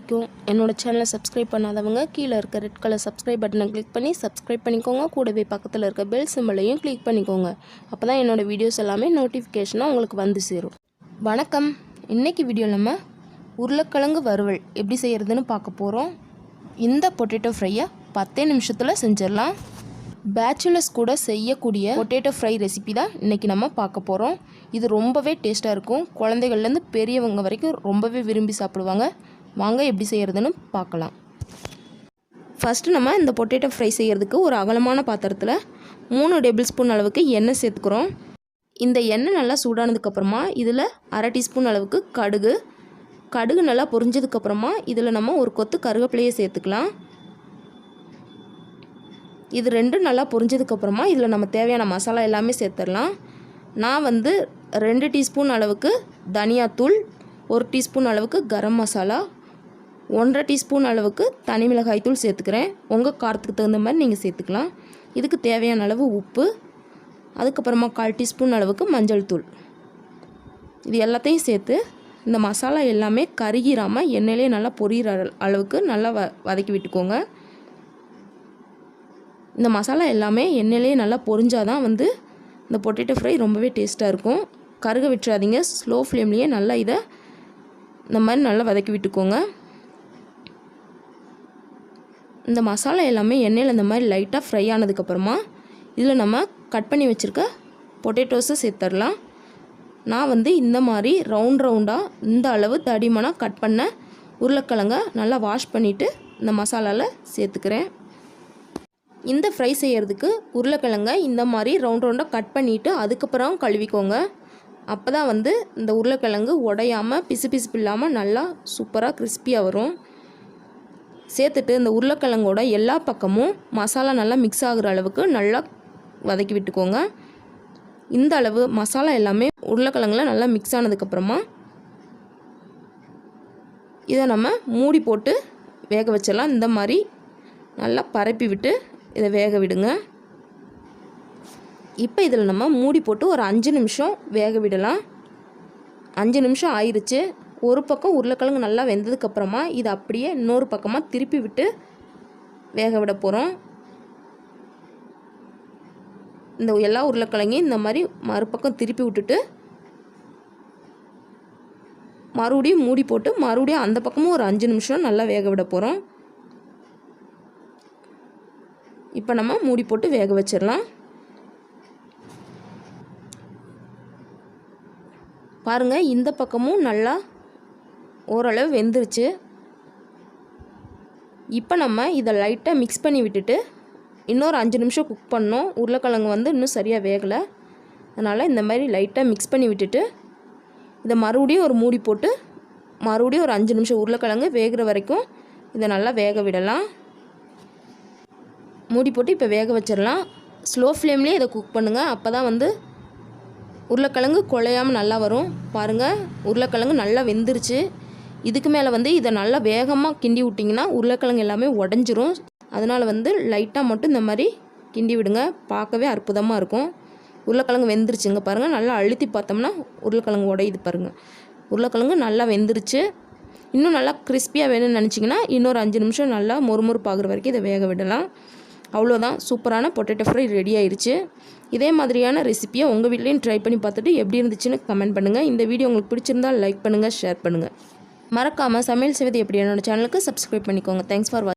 வரைக்கும் என்னோடய சேனலை சப்ஸ்கிரைப் பண்ணாதவங்க கீழே இருக்க ரெட் கலர் சப்ஸ்கிரைப் பட்டனை கிளிக் பண்ணி சப்ஸ்கிரைப் பண்ணிக்கோங்க. கூடவே பக்கத்தில் இருக்க பெல் சிம்பலையும் கிளிக் பண்ணிக்கோங்க. அப்போ தான் என்னோடய வீடியோஸ் எல்லாமே நோட்டிஃபிகேஷனாக உங்களுக்கு வந்து சேரும். வணக்கம். இன்றைக்கி வீடியோ நம்ம உருளைக்கிழங்கு வறுவல் எப்படி செய்கிறதுன்னு பார்க்க போகிறோம். இந்த பொட்டேட்டோ ஃப்ரையை 10 நிமிஷத்தில் செஞ்சிடலாம். பேச்சுலர்ஸ் கூட செய்யக்கூடிய பொட்டேட்டோ ஃப்ரை ரெசிபி தான் இன்றைக்கி நம்ம பார்க்க போகிறோம். இது ரொம்பவே டேஸ்ட்டாக இருக்கும். குழந்தைகள்லேருந்து பெரியவங்க வரைக்கும் ரொம்பவே விரும்பி சாப்பிடுவாங்க. வாங்க எப்படி செய்கிறதுன்னு பார்க்கலாம். ஃபஸ்ட்டு நம்ம இந்த பொட்டேட்டோ ஃப்ரை செய்கிறதுக்கு ஒரு அகலமான பாத்திரத்தில் 3 டேபிள் ஸ்பூன் அளவுக்கு எண்ணெய் சேர்த்துக்கிறோம். இந்த எண்ணெய் நல்லா சூடானதுக்கப்புறமா இதில் 1/2 டீஸ்பூன் அளவுக்கு கடுகு நல்லா பொரிஞ்சதுக்கப்புறமா இதில் நம்ம ஒரு கொத்து கருவேப்பிலையை சேர்த்துக்கலாம். இது ரெண்டும் நல்லா பொரிஞ்சதுக்கப்புறமா இதில் நம்ம தேவையான மசாலா எல்லாமே சேர்த்துடலாம். நான் 2 டீஸ்பூன் அளவுக்கு தனியாத்தூள், 1 டீஸ்பூன் அளவுக்கு கரம் மசாலா, 1/2 டீஸ்பூன் அளவுக்கு தனி மிளகாய் தூள் சேர்த்துக்கிறேன். உங்கள் காரத்துக்கு தகுந்த மாதிரி நீங்கள் சேர்த்துக்கலாம். இதுக்கு தேவையான அளவு உப்பு, அதுக்கப்புறமா 1/4 டீஸ்பூன் அளவுக்கு மஞ்சள் தூள். இது எல்லாத்தையும் சேர்த்து இந்த மசாலா எல்லாமே கருகிராமல் எண்ணெயிலே நல்லா பொரியிற அளவுக்கு நல்லா வதக்கி விட்டுக்கோங்க. இந்த மசாலா எல்லாமே எண்ணெயிலே நல்லா பொரிஞ்சாதான் இந்த பொட்டேட்டோ ஃப்ரை ரொம்பவே டேஸ்ட்டாக இருக்கும். கருக விட்டுறாதீங்க. ஸ்லோ ஃப்ளேம்லேயே நல்லா இதை இந்த மாதிரி நல்லா வதக்கி விட்டுக்கோங்க. இந்த மசாலா எல்லாமே எண்ணெயில் இந்த மாதிரி லைட்டாக ஃப்ரை ஆனதுக்கப்புறமா இதில் நம்ம கட் பண்ணி வச்சுருக்க பொட்டேட்டோஸை சேர்த்துடலாம். நான் இந்த மாதிரி ரவுண்டாக இந்த அளவு தடிமனாக கட் பண்ண உருளைக்கிழங்க நல்லா வாஷ் பண்ணிவிட்டு இந்த மசாலாவில் சேர்த்துக்கிறேன். இந்த ஃப்ரை செய்கிறதுக்கு உருளைக்கிழங்க இந்த மாதிரி ரவுண்டாக கட் பண்ணிவிட்டு அதுக்கப்புறம் கழுவிக்கோங்க. அப்போ தான் இந்த உருளைக்கிழங்கு உடையாமல் பிசு இல்லாமல் நல்லா சூப்பராக கிறிஸ்பியாக வரும். சேர்த்துட்டு இந்த உருளைக்கிழங்கோட எல்லா பக்கமும் மசாலா நல்லா மிக்ஸ் ஆகிற அளவுக்கு நல்லா வதக்கி விட்டுக்கோங்க. இந்த அளவு மசாலா எல்லாமே உருளைக்கிழங்குல நல்லா மிக்ஸ் ஆனதுக்கப்புறமா இதை நம்ம மூடி போட்டு வேக வச்சிடலாம். இந்த மாதிரி நல்லா பரப்பி விட்டு இதை வேக விடுங்க. இப்போ இதில் நம்ம மூடி போட்டு ஒரு 5 நிமிஷம் வேக விடலாம். 5 நிமிஷம் ஆயிடுச்சு. ஒரு பக்கம் உருளைக்கிழங்கு நல்லா வெந்ததுக்கப்புறமா இதை அப்படியே இன்னொரு பக்கமாக திருப்பி விட்டு வேக விட போகிறோம். இந்த எல்லா உருளைக்கிழங்கையும் இந்த மாதிரி மறுபக்கம் திருப்பி விட்டுட்டு மறுபடியும் மூடி போட்டு மறுபடியும் அந்த பக்கமும் ஒரு 5 நிமிஷம் நல்லா வேக விட போகிறோம். இப்போ நம்ம மூடி போட்டு வேக வச்சிடலாம். பாருங்கள், இந்த பக்கமும் நல்லா ஓரளவு வெந்துருச்சு. இப்போ நம்ம இதை லைட்டாக மிக்ஸ் பண்ணி விட்டுட்டு இன்னொரு 5 நிமிஷம் குக் பண்ணோம். உருளைக்கிழங்கு இன்னும் சரியாக வேகலை. அதனால் இந்த மாதிரி லைட்டாக மிக்ஸ் பண்ணி விட்டுட்டு இதை மறுபடியும் ஒரு மூடி போட்டு மறுபடியும் ஒரு 5 நிமிஷம் உருளைக்கிழங்கு வேகிற வரைக்கும் இதை நல்லா வேக விடலாம். மூடி போட்டு இப்போ வேக வச்சிடலாம். ஸ்லோ ஃப்ளேம்லேயே இதை குக் பண்ணுங்கள். அப்போ தான் உருளைக்கிழங்கு குழையாமல் நல்லா வரும். பாருங்கள், உருளைக்கிழங்கு நல்லா வெந்துருச்சு. இதுக்கு மேலே இதை நல்லா வேகமாக கிண்டி விட்டிங்கன்னா உருளைக்கிழங்கு எல்லாமே உடஞ்சிரும். அதனால் லைட்டாக மட்டும் இந்த மாதிரி கிண்டி விடுங்க. பார்க்கவே அற்புதமாக இருக்கும். உருளைக்கிழங்கு வெந்துருச்சுங்க பாருங்கள். நல்லா அழுத்தி பார்த்தோம்னா உருளைக்கிழங்கு உடையுது பாருங்கள். உருளைக்கிழங்கு நல்லா வெந்துருச்சு. இன்னும் நல்லா கிறிஸ்பியாக வேணும்னு நினச்சிங்கன்னா இன்னொரு 5 நிமிஷம் நல்லா மொறுமொறுப்பாகிற வரைக்கும் இதை வேக விடலாம். அவ்வளோதான், சூப்பரான பொட்டேட்டோ ஃப்ரை ரெடி ஆயிடுச்சு. இதே மாதிரியான ரெசிப்பியை உங்கள் வீட்லேயும் ட்ரை பண்ணி பார்த்துட்டு எப்படி இருந்துச்சுன்னு கமெண்ட் பண்ணுங்கள். இந்த வீடியோ உங்களுக்கு பிடிச்சிருந்தால் லைக் பண்ணுங்கள், ஷேர் பண்ணுங்கள். மறக்காமல் சமையல் செய்வது எப்படி என்னோட சேனலுக்கு சப்ஸ்கிரைப் பண்ணிக்கோங்க. தேங்க்ஸ் ஃபார் வாட்சிங்.